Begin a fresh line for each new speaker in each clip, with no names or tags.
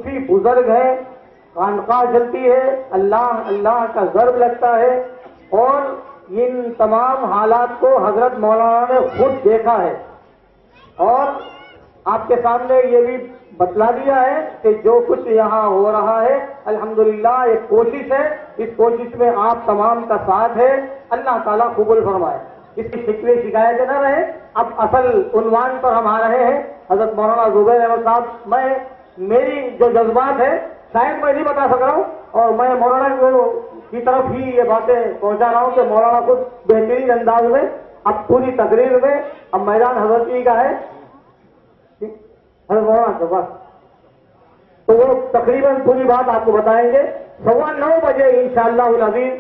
صوفی بزرگ ہیں، خانقاہ جلتی ہے، اللہ اللہ کا ضرب لگتا ہے، اور ان تمام حالات کو حضرت مولانا نے خود دیکھا ہے، اور آپ کے سامنے یہ بھی بتلا دیا ہے کہ جو کچھ یہاں ہو رہا ہے الحمدللہ ایک کوشش ہے، اس کوشش میں آپ تمام کا ساتھ ہے، اللہ تعالیٰ قبول فرمائے، اس کی شکوے شکایتیں نہ رہے۔ اب اصل عنوان پر ہم آ رہے ہیں، حضرت مولانا زبیر احمد صاحب، میری جو جذبات ہے شاید میں نہیں بتا سک رہا ہوں، اور میں مولانا کی طرف ہی یہ باتیں پہنچا رہا ہوں کہ مولانا خود بہترین انداز میں اب پوری تقریر میں، اب میدان حضرت جی کا ہے، حضرت مولانا کے پاس تو وہ تقریباً پوری بات آپ کو بتائیں گے۔ 9:15 بجے انشاءاللہ العظیم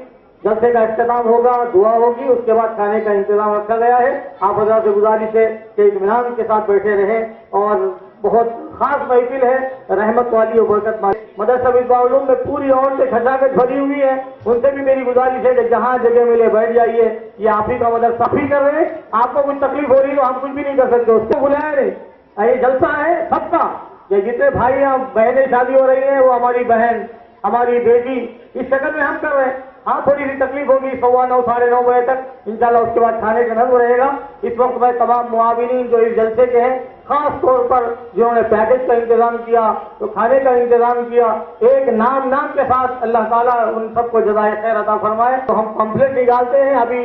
جلسے کا اختتام ہوگا، دعا ہوگی، اس کے بعد کھانے کا انتظام رکھا گیا ہے۔ آپ حضرات سے گزارش ہے کہ اطمینان کے ساتھ بیٹھے رہیں، اور بہت خاص محفل ہے، رحمت والی اور برکت والی۔ مدرسہ مصباح العلوم میں پوری عورتیں کھچا بھری ہوئی ہیں، ان سے بھی میری گزارش ہے کہ جہاں جگہ ملے بیٹھ جائیے، یہ آپ ہی کا مدرسہ صفی کر رہے ہیں، آپ کو کچھ تکلیف ہو رہی تو ہم کچھ بھی نہیں کر سکتے، اس کو بلایا نہیں، یہ جلسہ ہے سب کا، یہ جتنے بھائی بہنیں شادی ہو رہی ہیں وہ ہماری بہن، ہماری بیٹی، اس شکل میں ہم کر رہے ہیں۔ ہاں تھوڑی سی تکلیف ہوگی 9:15 9:30 بجے تک انشاءاللہ، اس کے بعد کھانے کا نظم رہے گا۔ اس وقت میں تمام معاونین جو اس جلسے کے ہیں، خاص طور پر جنہوں نے پیکج کا انتظام کیا، تو کھانے کا انتظام کیا، ایک نام کے ساتھ اللہ تعالیٰ ان سب کو جزائے خیر عطا فرمائے۔ تو ہم پمفلٹ نکالتے ہیں، ابھی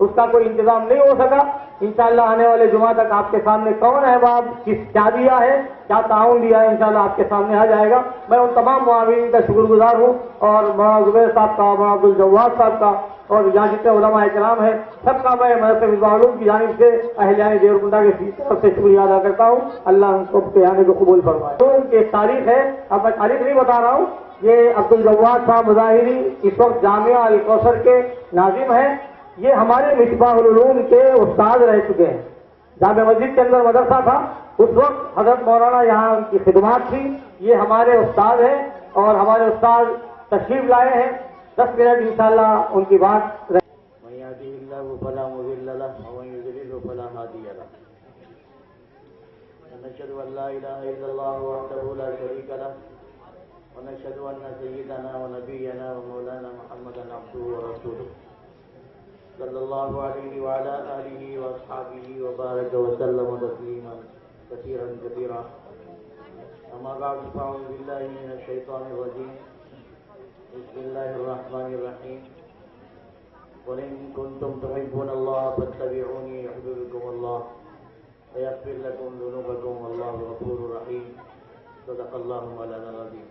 اس کا کوئی انتظام نہیں ہو سکا، انشاءاللہ آنے والے جمعہ تک آپ کے سامنے کون احباب کیا دیا ہے، کیا تعاون دیا ہے، انشاءاللہ آپ کے سامنے آ جائے گا۔ میں ان تمام معاونین کا شکر گزار ہوں، اور مولانا زبیر صاحب کا، مولانا عبدالجواد صاحب کا، اور یہاں جتنے علماء کرام ہیں سب کا میں مدرسہ مصباح العلوم کی جانب سے اہلیان دیوبندہ کی طرف سے شکریہ ادا کرتا ہوں۔ اللہ ہم سب کے آنے کو قبول فرمائے۔ تو ان کی ایک تاریخ ہے، اب میں تاریخ نہیں بتا رہا ہوں، یہ عبدالجواد صاحب مظاہری اس وقت جامعہ الکوثر کے ناظم ہیں، یہ ہمارے مصباح العلوم کے استاد رہ چکے ہیں۔ جامع مسجد کے اندر مدرسہ تھا، اس وقت حضرت مولانا یہاں ان کی خدمات تھی، یہ ہمارے استاد ہیں، اور ہمارے استاد تشریف لائے ہیں۔ 10 منٹ انشاءاللہ ان کی بات رہے۔
من يهده الله فلا مضل له ومن يضلل فلا هادي له، ونشهد ان لا اله الا الله وحده لا شريك له، ونشهد ان سيدنا ونبينا ومولانا محمدا عبده ورسوله صلى الله عليه وعلى اله واصحابه وبارك وسلم تسليما كثيرا كثيرا، اما بعد فاعوذ بالله من الشيطان الرجيم، بسم الله الرحمن الرحيم، قل إن كنتم تحبون الله فاتبعوني يحببكم الله ويغفر لكم ذنوبكم والله غفور رحيم، صدق الله مولانا العظيم۔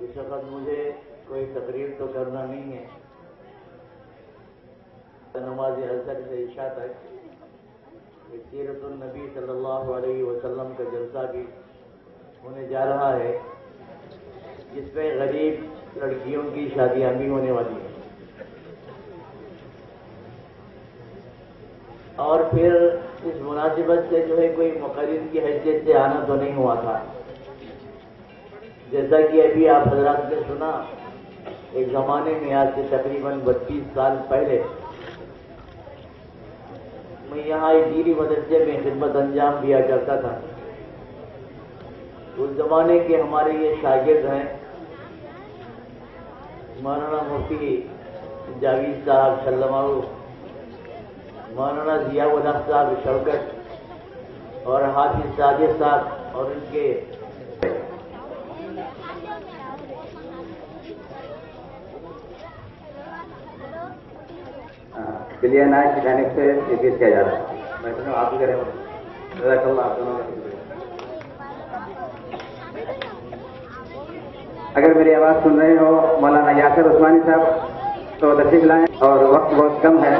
اس وقت مجھے کوئی تقریر تو کرنا نہیں ہے، نماز عصر سے عشاء تک سیرت النبی صلی اللہ علیہ وسلم کا جلسہ بھی ہونے جا رہا ہے، جس میں غریب لڑکیوں کی شادیاں بھی ہونے والی ہیں، اور پھر اس مناسبت سے جو ہے کوئی مقرر کی حیثیت سے آنا تو نہیں ہوا تھا، جیسا کہ ابھی آپ حضرات نے سنا، ایک زمانے میں آج سے تقریباً 32 سال پہلے میں یہاں ڈیری مدرسے میں خدمت انجام دیا کرتا تھا۔ اس زمانے کے ہمارے یہ شاگرد ہیں مولانا مفتی جاوید صاحب شلماؤ، مولانا ضیاء الحق صاحب شوکت، اور حافظ ساجد صاحب، اور ان کے
بلیہ نائٹ کی جانب سے یہ پیش کیا جا رہا ہے۔ میں سمجھوں آپ بھی کریں، جزاک اللہ آپ دونوں کا شکریہ۔ اگر میری آواز سن رہے ہو مولانا یاسر عثمانی صاحب تو تشریف لائیں، اور وقت بہت کم ہے،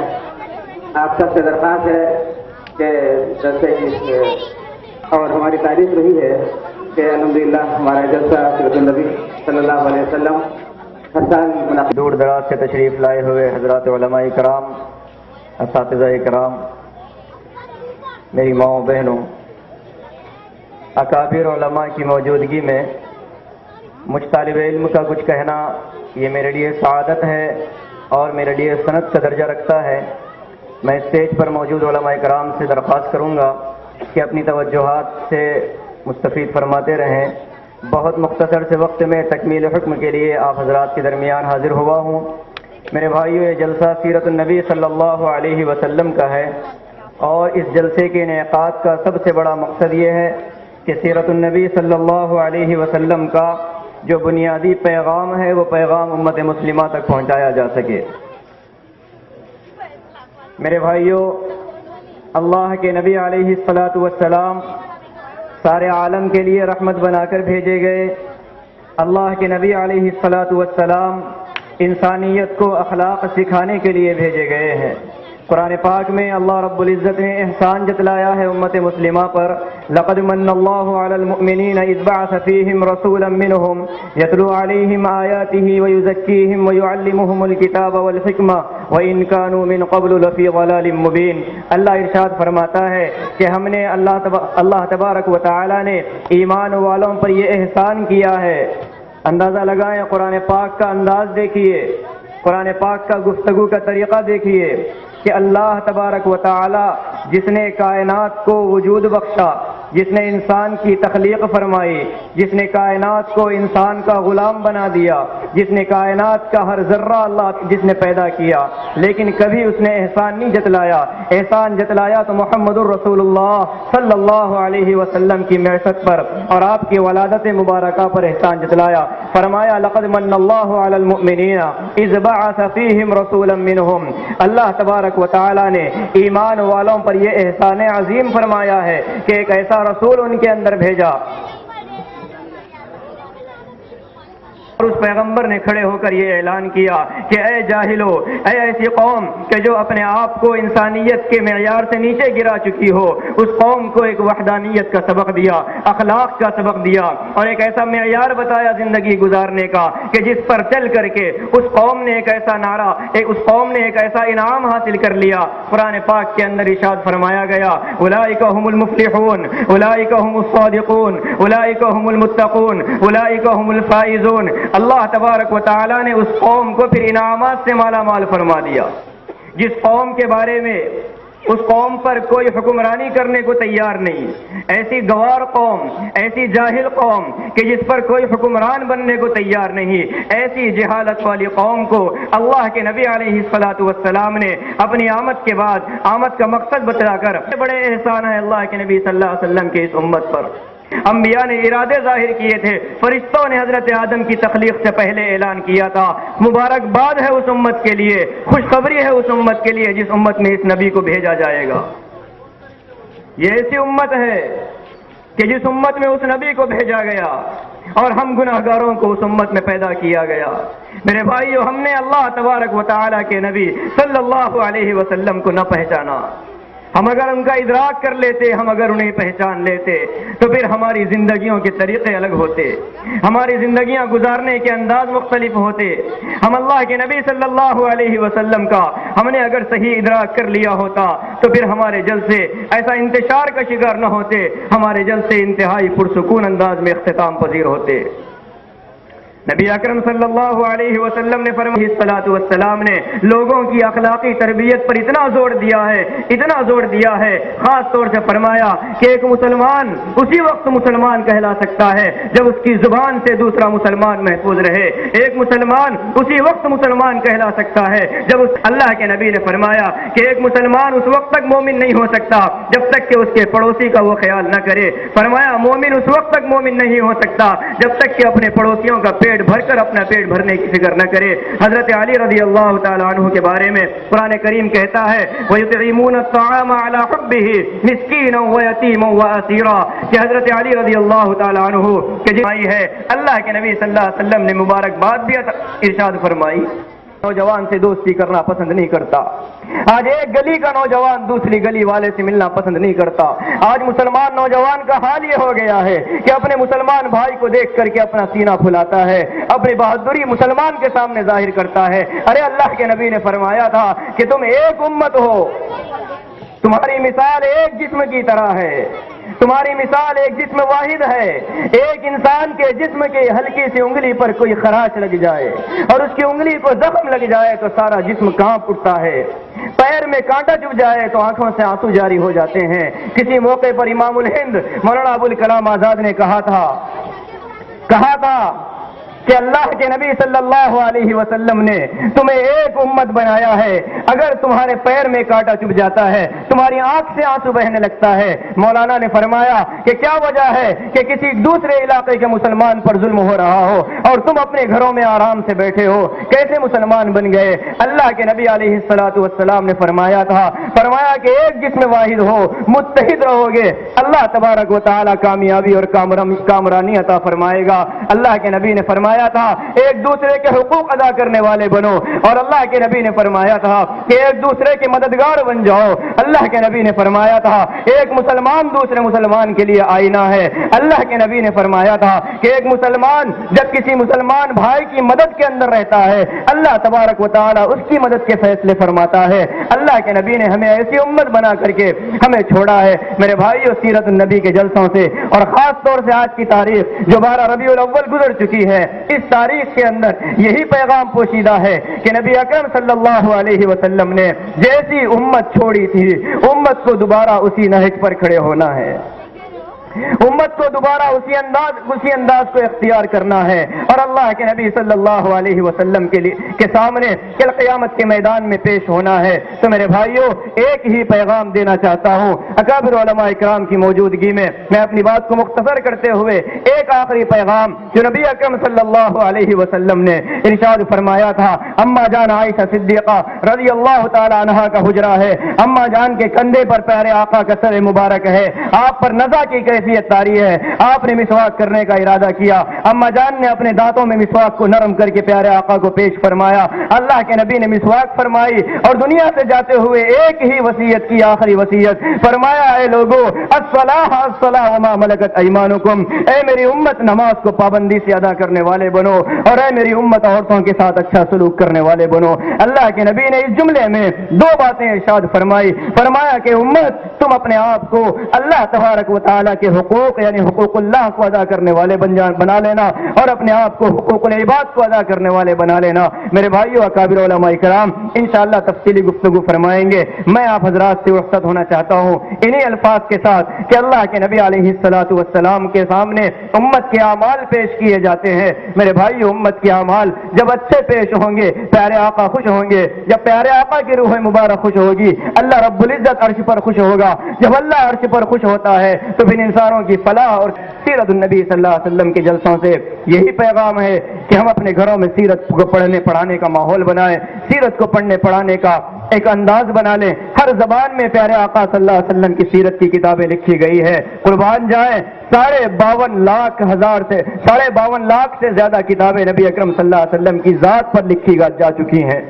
آپ سب سے درخواست ہے کہ جلسے کی اور ہماری تعریف رہی ہے کہ الحمدللہ ہمارا جلسہ سیرت النبی صلی اللہ علیہ وسلم ہر سال
دور دراز سے تشریف لائے ہوئے حضرات علماء کرام، اساتذہ کرام، میری ماؤں بہنوں، اکابر علماء کی موجودگی میں مجھ طالب علم کا کچھ کہنا یہ میرے لیے سعادت ہے اور میرے لیے سند کا درجہ رکھتا ہے، میں اسٹیج پر موجود علماء کرام سے درخواست کروں گا کہ اپنی توجہات سے مستفید فرماتے رہیں۔ بہت مختصر سے وقت میں تکمیل حکم کے لیے آپ حضرات کے درمیان حاضر ہوا ہوں۔ میرے بھائیو، یہ جلسہ سیرت النبی صلی اللہ علیہ وسلم کا ہے، اور اس جلسے کے انعقاد کا سب سے بڑا مقصد یہ ہے کہ سیرت النبی صلی اللہ علیہ وسلم کا جو بنیادی پیغام ہے وہ پیغام امت مسلمہ تک پہنچایا جا سکے۔ میرے بھائیو، اللہ کے نبی علیہ الصلاۃ والسلام سارے عالم کے لیے رحمت بنا کر بھیجے گئے۔ اللہ کے نبی علیہ الصلاۃ والسلام انسانیت کو اخلاق سکھانے کے لیے بھیجے گئے ہیں۔ قرآن پاک میں اللہ رب العزت نے احسان جتلایا ہے امت مسلمہ پر۔ لقد من اللہ علی المؤمنین اذ بعث فیہم رسولا منہم یتلو علیہم آیاتہ ویزکیہم ویعلمہم الکتاب والحکمہ وإن كانوا من قبل لفی ضلال مبین۔ اللہ ارشاد فرماتا ہے کہ ہم نے اللہ تبارک و تعالی نے ایمان والوں پر یہ احسان کیا ہے۔ اندازہ لگائیں، قرآن پاک کا انداز دیکھیے، قرآن پاک کا گفتگو کا طریقہ دیکھیے کہ اللہ تبارک و تعالی جس نے کائنات کو وجود بخشا، جس نے انسان کی تخلیق فرمائی، جس نے کائنات کو انسان کا غلام بنا دیا، جس نے کائنات کا ہر ذرہ اللہ جس نے پیدا کیا، لیکن کبھی اس نے احسان نہیں جتلایا۔ احسان جتلایا تو محمد الرسول اللہ صلی اللہ علیہ وسلم کی بعثت پر اور آپ کی ولادت مبارکہ پر احسان جتلایا۔ فرمایا لقد من اللہ علی المؤمنین اذ بعث فیہم رسولا منہم۔ اللہ تبارک و تعالی نے ایمان والوں پر یہ احسان عظیم فرمایا ہے کہ ایک ایسا رسول ان کے اندر بھیجا، اور اس پیغمبر نے کھڑے ہو کر یہ اعلان کیا کہ اے جاہلو، اے ایسی قوم کہ جو اپنے آپ کو انسانیت کے معیار سے نیچے گرا چکی ہو، اس قوم کو ایک وحدانیت کا سبق دیا، اخلاق کا سبق دیا، اور ایک ایسا معیار بتایا زندگی گزارنے کا کہ جس پر چل کر کے اس قوم نے ایک ایسا نعرہ، اس قوم نے ایک ایسا انعام حاصل کر لیا۔ قرآن پاک کے اندر ارشاد فرمایا گیا اولئک هم المفلحون، اولئک هم الصادقون، اولئک هم المتقون، اولئک هم الفائزون۔ اللہ تبارک و تعالی نے اس قوم کو پھر انعامات سے مالا مال فرما دیا، جس قوم کے بارے میں اس قوم پر کوئی حکمرانی کرنے کو تیار نہیں، ایسی گوار قوم، ایسی جاہل قوم کہ جس پر کوئی حکمران بننے کو تیار نہیں، ایسی جہالت والی قوم کو اللہ کے نبی علیہ الصلاۃ والسلام نے اپنی آمد کے بعد آمد کا مقصد بتا کر بڑے احسان ہے اللہ کے نبی صلی اللہ علیہ وسلم کے اس امت پر۔ انبیاء نے ارادے ظاہر کیے تھے، فرشتوں نے حضرت آدم کی تخلیق سے پہلے اعلان کیا تھا۔ مبارکباد ہے اس امت کے لیے، خوشخبری ہے اس امت کے لیے جس امت میں اس نبی کو بھیجا جائے گا۔ یہ ایسی امت ہے کہ جس امت میں اس نبی کو بھیجا گیا اور ہم گناہگاروں کو اس امت میں پیدا کیا گیا۔ میرے بھائیو، ہم نے اللہ تبارک و تعالی کے نبی صلی اللہ علیہ وسلم کو نہ پہچانا۔ ہم اگر ان کا ادراک کر لیتے، ہم اگر انہیں پہچان لیتے تو پھر ہماری زندگیوں کے طریقے الگ ہوتے، ہماری زندگیاں گزارنے کے انداز مختلف ہوتے۔ ہم اللہ کے نبی صلی اللہ علیہ وسلم کا ہم نے اگر صحیح ادراک کر لیا ہوتا تو پھر ہمارے جلسے ایسا انتشار کا شکار نہ ہوتے، ہمارے جلسے انتہائی پرسکون انداز میں اختتام پذیر ہوتے۔ نبی اکرم صلی اللہ علیہ وسلم نے فرمایا الصلاۃ والسلام نے لوگوں کی اخلاقی تربیت پر اتنا زور دیا ہے، اتنا زور دیا ہے، خاص طور سے فرمایا کہ ایک مسلمان اسی وقت مسلمان کہلا سکتا ہے جب اس کی زبان سے دوسرا مسلمان محفوظ رہے، ایک مسلمان اسی وقت مسلمان کہلا سکتا ہے جب اللہ کے نبی نے فرمایا کہ ایک مسلمان اس وقت تک مومن نہیں ہو سکتا جب تک کہ اس کے پڑوسی کا وہ خیال نہ کرے۔ فرمایا مومن اس وقت تک مومن نہیں ہو سکتا جب تک کہ اپنے پڑوسیوں کا پیٹ بھر کر اپنا پیٹ بھرنے کی فکر نہ کرے۔ حضرت علی رضی اللہ تعالی عنہ کے بارے میں قرآن کریم کہتا ہے وَيُطْعِمُونَ الطَّعَامَ عَلَى حُبِّهِ مِسْكِينًا وَيَتِيمًا وَأَسِيرًا، کہ حضرت علی رضی اللہ تعالی عنہ کہ جمائی ہے اللہ کے نبی صلی اللہ علیہ وسلم نے مبارکباد بھی ارشاد فرمائی۔ نوجوان سے دوستی کرنا پسند نہیں کرتا، آج ایک گلی کا نوجوان دوسری گلی والے سے ملنا پسند نہیں کرتا۔ آج مسلمان نوجوان کا حال یہ ہو گیا ہے کہ اپنے مسلمان بھائی کو دیکھ کر کے اپنا سینہ پھلاتا ہے، اپنی بہادری مسلمان کے سامنے ظاہر کرتا ہے۔ ارے اللہ کے نبی نے فرمایا تھا کہ تم ایک امت ہو، تمہاری مثال ایک جسم کی طرح ہے، تمہاری مثال ایک جسم واحد ہے۔ ایک انسان کے جسم کی ہلکی سی انگلی پر کوئی خراش لگ جائے اور اس کی انگلی کو زخم لگ جائے تو سارا جسم کانپ اٹھتا ہے۔ پیر میں کانٹا چبھ جائے تو آنکھوں سے آنسو جاری ہو جاتے ہیں۔ کسی موقع پر امام الہند مولانا ابوالکلام آزاد نے کہا تھا کہ اللہ کے نبی صلی اللہ علیہ وسلم نے تمہیں ایک امت بنایا ہے، اگر تمہارے پیر میں کانٹا چبھ جاتا ہے، تمہاری آنکھ سے آنسو بہنے لگتا ہے۔ مولانا نے فرمایا کہ کیا وجہ ہے کہ کسی دوسرے علاقے کے مسلمان پر ظلم ہو رہا ہو اور تم اپنے گھروں میں آرام سے بیٹھے ہو، کیسے مسلمان بن گئے؟ اللہ کے نبی علیہ الصلوۃ والسلام نے فرمایا کہ ایک جسم واحد ہو، متحد رہو گے، اللہ تبارک و تعالی کامیابی اور کامرانی عطا فرمائے گا۔ اللہ کے نبی نے فرمایا تھا ایک دوسرے کے حقوق ادا کرنے والے بنو، اور اللہ کے نبی نے فرمایا تھا کہ ایک دوسرے کے مددگار بن جاؤ۔ اللہ کے نبی نے فرمایا تھا ایک مسلمان دوسرے مسلمان کے لیے آئینہ ہے۔ اللہ کے نبی نے فرمایا تھا کہ ایک مسلمان جب کسی مسلمان بھائی کی مدد کے اندر رہتا ہے، اللہ تبارک و تعالی اس کی مدد کے فیصلے فرماتا ہے۔ اللہ کے نبی نے ہمیں ایسی امت بنا کر کے ہمیں چھوڑا ہے۔ میرے بھائیو، سیرت النبی کے جلسوں سے اور خاص طور سے آج کی تاریخ جو 12 ربیع الاول گزر چکی ہے، اس تاریخ کے اندر یہی پیغام پوشیدہ ہے کہ نبی اکرم صلی اللہ علیہ وسلم نے جیسی امت چھوڑی تھی، امت کو دوبارہ اسی نہج پر کھڑے ہونا ہے، امت کو دوبارہ اسی انداز کو اختیار کرنا ہے، اور اللہ کے نبی صلی اللہ علیہ وسلم کے سامنے کل قیامت کے میدان میں پیش ہونا ہے۔ تو میرے بھائیوں، ایک ہی پیغام دینا چاہتا ہوں اکابر علماء اکرام کی موجودگی میں اپنی بات کو مختصر کرتے ہوئے ایک آخری پیغام جو نبی اکرم صلی اللہ علیہ وسلم نے ارشاد فرمایا تھا۔ اما جان عائشہ صدیقہ رضی اللہ تعالی عنہا کا حجرہ ہے، اما جان کے کندھے پر پیارے آقا کا سر مبارک ہے، آپ پر نزا کی کیفیت طاری ہے، آپ نے مسواک کرنے کا ارادہ کیا، اما جان نے اپنے دانتوں میں مسواک کو نرم کر کے پیارے آقا کو پیش فرمایا، اللہ کے نبی نے مسواک فرمائی اور دنیا سے جاتے ہوئے ایک ہی وصیت کی، آخری وصیت فرمایا، اے لوگو الصلاۃ الصلاۃ وما ملکت ایمانکم، اے میری امت نماز کو پابندی سے ادا کرنے والے بنو، اور اے میری امت عورتوں کے ساتھ اچھا سلوک کرنے والے بنو۔ اللہ کے نبی نے اس جملے میں دو باتیں ارشاد فرمایا کہ امت تم اپنے آپ کو اللہ تبارک و تعالیٰ کے حقوق یعنی حقوق اللہ کو ادا کرنے والے بنا لینا، اور اپنے آپ کو حقوق العباد کو ادا کرنے والے بنا لینا۔ میرے بھائیو، اکابر علماء کرام انشاءاللہ تفصیلی گفتگو فرمائیں گے۔ میں آپ حضرات سے رخصت ہونا چاہتا ہوں انہی الفاظ کے ساتھ کہ اللہ کے نبی علیہ الصلوۃ والسلام کے سامنے امت کے اعمال پیش کیے جاتے ہیں۔ میرے بھائیو، امت کے اعمال جب اچھے پیش ہوں گے، پیارے آقا خوش ہوں گے، جب پیارے آقا کی روح مبارک خوش ہوگی، اللہ رب العزت عرش پر خوش ہوگا۔ جب اللہ عرش پر خوش ہوتا ہے تو پھر انسانوں کی فلاح اور سیرت النبی صلی اللہ علیہ وسلم کے جلسوں سے یہی پیغام ہے کہ ہم اپنے گھروں میں سیرت کو پڑھنے پڑھانے کا ماحول بنائیں، سیرت کو پڑھنے پڑھانے کا ایک انداز بنا لیں۔ ہر زبان میں پیارے آقا صلی اللہ علیہ وسلم کی سیرت کی کتابیں لکھی گئی ہے، قربان جائیں 52 لاکھ سے زیادہ کتابیں نبی اکرم صلی اللہ علیہ وسلم کی ذات پر لکھی جا چکی ہیں۔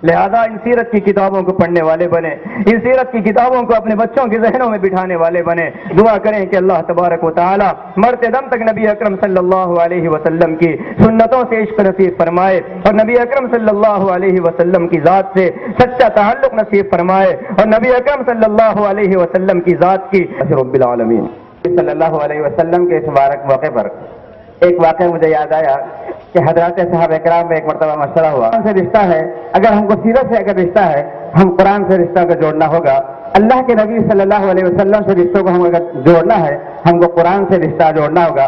لہذا ان سیرت کی کتابوں کو پڑھنے والے بنے، ان سیرت کی کتابوں کو اپنے بچوں کے ذہنوں میں بٹھانے والے بنے۔ دعا کریں کہ اللہ تبارک و تعالی مرتے دم تک نبی اکرم صلی اللہ علیہ وسلم کی سنتوں سے عشق نصیب فرمائے، اور نبی اکرم صلی اللہ علیہ وسلم کی ذات سے سچا تعلق نصیب فرمائے، اور نبی اکرم صلی اللہ علیہ وسلم کی ذات کی رب العالمین صلی اللہ علیہ وسلم کے اس مبارک موقع پر ایک واقعہ مجھے یاد آیا کہ حضرات صحابہ کرام میں ایک مرتبہ مشورہ ہوا، قرآن سے رشتہ ہے، اگر ہم کو سیرت سے اگر رشتہ ہے، ہم قرآن سے رشتہ کو جوڑنا ہوگا۔ اللہ کے نبی صلی اللہ علیہ وسلم سے رشتوں کو ہم اگر جوڑنا ہے، ہم کو قرآن سے رشتہ جوڑنا ہوگا۔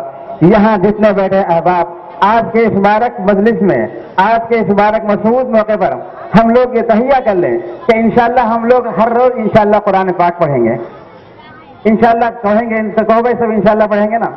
یہاں جتنے بیٹھے احباب، آج کے اس مبارک مجلس میں، آج کے اس مبارک مسعود موقع پر ہم لوگ یہ تہیہ کر لیں کہ انشاءاللہ ہم لوگ ہر روز انشاءاللہ قرآن پاک پڑھیں گے، انشاءاللہ پڑھیں گے، تو کہو بھائی سب انشاءاللہ پڑھیں گے نا؟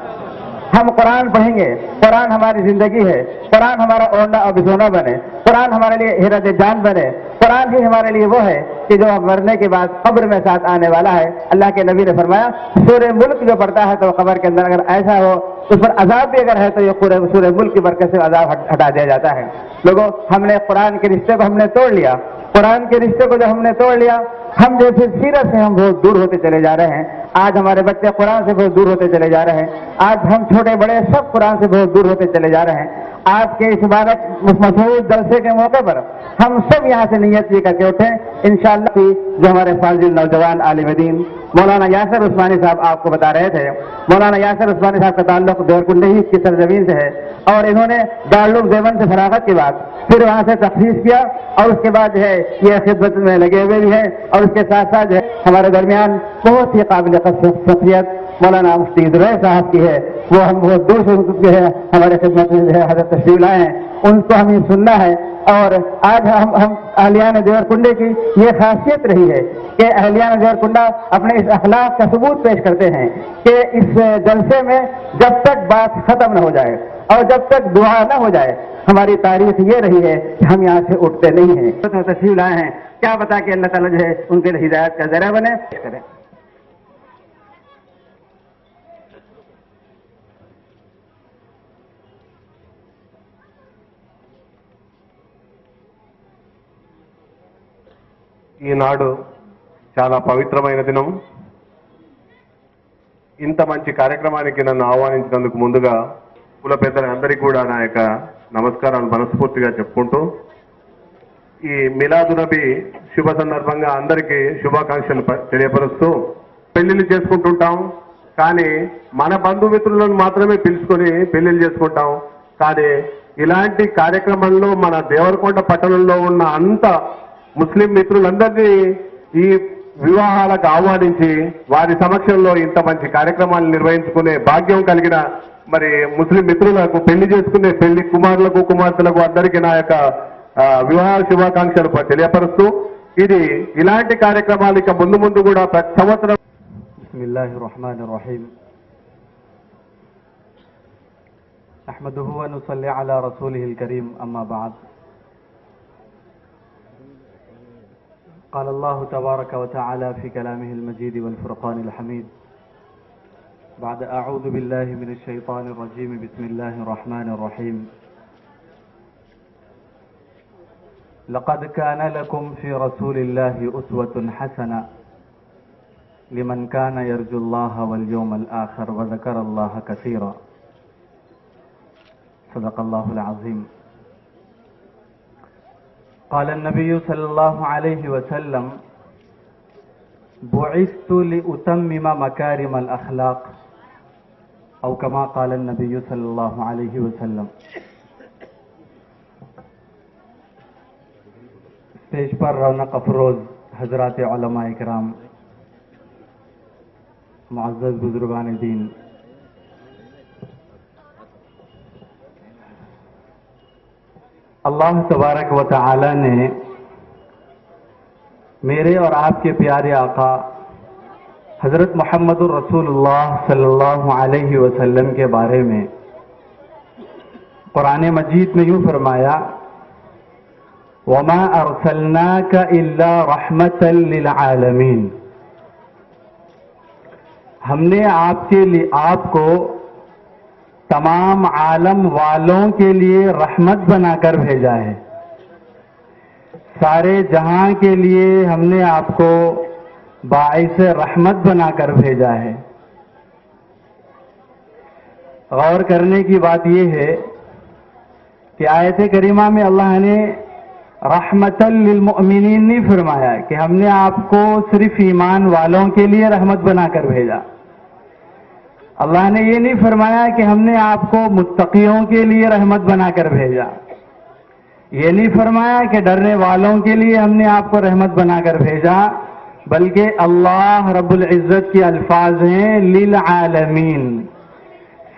ہم قرآن پڑھیں گے، قرآن ہماری زندگی ہے، قرآن ہمارا اوڑھنا اور بچھونا بنے، قرآن ہمارے لیے ہیرت جان بنے، قرآن ہی ہمارے لیے وہ ہے کہ جو مرنے کے بعد قبر میں ساتھ آنے والا ہے۔ اللہ کے نبی نے فرمایا سورہ ملک جو پڑھتا ہے تو قبر کے اندر اگر ایسا ہو اس پر عذاب بھی اگر ہے تو یہ سورہ ملک کی برکت سے عذاب ہٹا دیا جاتا ہے۔ لوگوں، ہم نے قرآن کے رشتے کو ہم نے توڑ لیا، قرآن کے رشتے کو جو ہم نے توڑ لیا، ہم جیسے سیرت سے ہم بہت دور ہوتے چلے جا رہے ہیں۔ آج ہمارے بچے قرآن سے بہت دور ہوتے چلے جا رہے ہیں، آج ہم چھوٹے بڑے سب قرآن سے بہت دور ہوتے چلے جا رہے ہیں۔
آپ کے اس مبارک مسعود جلسے کے موقع پر ہم سب یہاں سے نیت یہ کر کے اٹھے انشاءاللہ جو ہمارے فاضل نوجوان عالم دین مولانا یاسر عثمانی صاحب آپ کو بتا رہے تھے، مولانا یاسر عثمانی صاحب کا تعلق دیوبند کی سرزمین سے ہے، اور انہوں نے دارالعلوم دیوبند سے فراغت کے بعد پھر وہاں سے تخصیص کیا، اور اس کے بعد جو ہے یہ خدمت میں لگے ہوئے بھی ہیں، اور اس کے ساتھ ساتھ جو ہے ہمارے درمیان بہت ہی قابل شخصیت مولانا مفتی زرعی صاحب کی ہے، وہ ہم بہت دور سے جو ہے ہمارے خدمت میں جو ہے حضرت تشریف لائے ہیں، ان کو ہمیں سننا ہے۔ اور آج ہم اہلیان دیورکنڈے کی یہ خاصیت رہی ہے کہ اہلیان دیورکنڈا اپنے اس اخلاق کا ثبوت پیش کرتے ہیں کہ اس جلسے میں جب تک بات ختم نہ ہو جائے اور جب تک دعا نہ ہو جائے، ہماری تاریخ یہ رہی ہے کہ ہم یہاں سے اٹھتے نہیں ہیں۔ تشریف لائے ہیں، کیا بتا کہ اللہ تعالیٰ جو ہے ان کے لیے ہدایت کا ذریعہ بنے۔
ఈనాడు చాలా పవిత్రమైన దినం. ఇంత మంచి కార్యక్రమానికి నన్ను ఆహ్వానించినందుకు ముందుగా కుల పెద్దలందరికీ కూడా నా యొక్క నమస్కారాలు మనస్ఫూర్తిగా చెప్పుకుంటూ, ఈ మిలాదునబీ శుభ సందర్భంగా అందరికీ శుభాకాంక్షలు తెలియపరుస్తూ, పెళ్లిళ్ళు చేసుకుంటుంటాం కానీ మన బంధుమిత్రులను మాత్రమే పిలుచుకొని పెళ్లిళ్ళు చేసుకుంటాం. కానీ ఇలాంటి కార్యక్రమంలో మన దేవరకొండ పట్టణంలో ఉన్న అంత ముస్లిం మిత్రులందరినీ ఈ వివాహాలకు ఆహ్వానించి వారి సమక్షంలో ఇంత మంచి కార్యక్రమాలు నిర్వహించుకునే భాగ్యం కలిగిన మరి ముస్లిం మిత్రులకు, పెళ్లి చేసుకునే పెళ్లి కుమారులకు కుమార్తెలకు అందరికీ నా యొక్క వివాహ శుభాకాంక్షలు తెలియపరుస్తూ, ఇది ఇలాంటి కార్యక్రమాలు ఇక ముందు ముందు కూడా ప్రతి సంవత్సరం.
బిస్మిల్లాహిర్ రహమానిర్ రహీం. నహ్మదుహు వ నుసల్లి అలా రసూలిహిల్ కరీం. అమ్మా బఅద్. قال الله تبارك وتعالى في كلامه المجيد والفرقان الحميد بعد أعوذ بالله من الشيطان الرجيم بسم الله الرحمن الرحيم لقد كان لكم في رسول الله أسوة حسنة لمن كان يرجو الله واليوم الآخر وذكر الله كثيرا صدق الله العظيم. قال النبي صلى الله عليه وسلم بعثت لأتمم مكارم الأخلاق أو كما قال النبي صلى الله عليه وسلم. اسٹیج پر رونق افروز حضرات علماء اکرام، معزز بزرگان دین، اللہ تبارک و تعالی نے میرے اور آپ کے پیارے آقا حضرت محمد الرسول اللہ صلی اللہ علیہ وسلم کے بارے میں قرآن مجید میں یوں فرمایا، وَمَا أَرْسَلْنَاكَ إِلَّا رَحْمَةً لِلْعَالَمِينَ. ہم نے آپ کو تمام عالم والوں کے لیے رحمت بنا کر بھیجا ہے. سارے جہاں کے لیے ہم نے آپ کو باعث رحمت بنا کر بھیجا ہے. غور کرنے کی بات یہ ہے کہ آیت کریمہ میں اللہ نے رحمتاً للمؤمنین نہیں فرمایا کہ ہم نے آپ کو صرف ایمان والوں کے لیے رحمت بنا کر بھیجا. اللہ نے یہ نہیں فرمایا کہ ہم نے آپ کو متقیوں کے لیے رحمت بنا کر بھیجا. یہ نہیں فرمایا کہ ڈرنے والوں کے لیے ہم نے آپ کو رحمت بنا کر بھیجا، بلکہ اللہ رب العزت کے الفاظ ہیں للعالمین،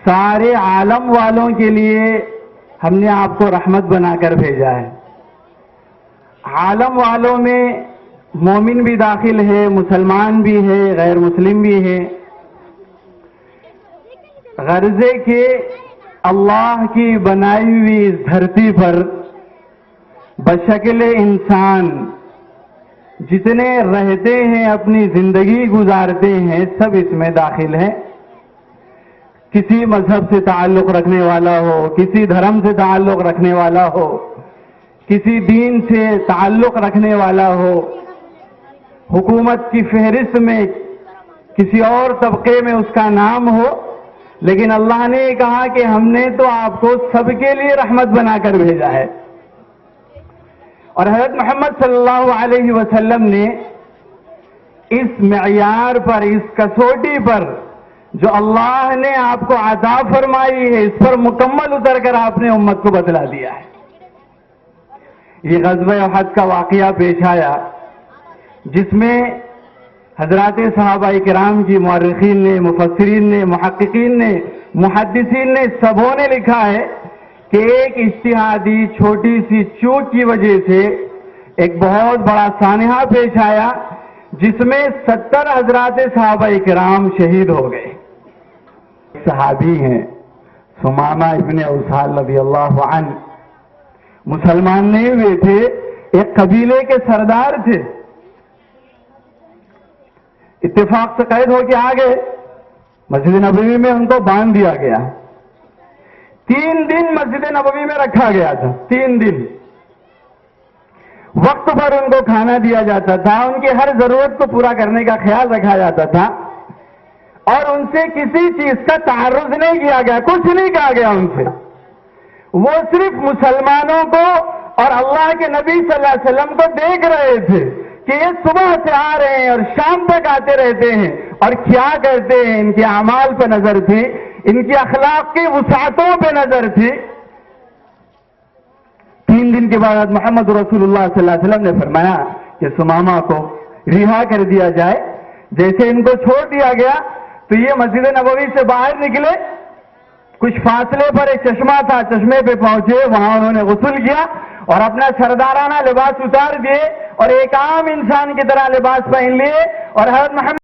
سارے عالم والوں کے لیے ہم نے آپ کو رحمت بنا کر بھیجا ہے. عالم والوں میں مومن بھی داخل ہے، مسلمان بھی ہے، غیر مسلم بھی ہے. غرضے کہ اللہ کی بنائی ہوئی اس دھرتی پر بشکل انسان جتنے رہتے ہیں، اپنی زندگی گزارتے ہیں، سب اس میں داخل ہیں. کسی مذہب سے تعلق رکھنے والا ہو، کسی دھرم سے تعلق رکھنے والا ہو، کسی دین سے تعلق رکھنے والا ہو، حکومت کی فہرست میں کسی اور طبقے میں اس کا نام ہو، لیکن اللہ نے کہا کہ ہم نے تو آپ کو سب کے لیے رحمت بنا کر بھیجا ہے. اور حضرت محمد صلی اللہ علیہ وسلم نے اس معیار پر، اس کسوٹی پر جو اللہ نے آپ کو عطا فرمائی ہے، اس پر مکمل اتر کر آپ نے امت کو بتلا دیا ہے. یہ غزوہ احد کا واقعہ پیش آیا جس میں حضرات صحابہ کرام کی مورخین نے، مفسرین نے، محققین نے، محدثین نے، سبوں نے لکھا ہے کہ ایک اجتہادی چھوٹی سی چوک کی وجہ سے ایک بہت بڑا سانحہ پیش آیا جس میں 70 حضرات صحابہ کرام شہید ہو گئے. صحابی ہیں ثمامہ ابن اوسال رضی اللہ عنہ، مسلمان نہیں ہوئے تھے، ایک قبیلے کے سردار تھے. اتفاق سے قید ہو کے آ گئے. مسجد نبوی میں ان کو باندھ دیا گیا. 3 دن مسجد نبوی میں رکھا گیا تھا. 3 دن وقت پر ان کو کھانا دیا جاتا تھا، ان کی ہر ضرورت کو پورا کرنے کا خیال رکھا جاتا تھا، اور ان سے کسی چیز کا تعرض نہیں کیا گیا، کچھ نہیں کہا گیا ان سے. وہ صرف مسلمانوں کو اور اللہ کے نبی صلی اللہ علیہ وسلم کو دیکھ رہے تھے کہ یہ صبح سے آ رہے ہیں اور شام تک آتے رہتے ہیں اور کیا کرتے ہیں. ان کے اعمال پہ نظر تھی، ان کی اخلاق کی وسعتوں پہ نظر تھی. 3 دن کے بعد محمد رسول اللہ صلی اللہ علیہ وسلم نے فرمایا کہ ثمامہ کو رہا کر دیا جائے. جیسے ان کو چھوڑ دیا گیا تو یہ مسجد نبوی سے باہر نکلے. کچھ فاصلے پر ایک چشمہ تھا، چشمے پہ پہنچے، وہاں انہوں نے غسل کیا اور اپنا سردارانہ لباس اتار دیے اور ایک عام انسان کی طرح لباس پہن لیے اور حضرت محمد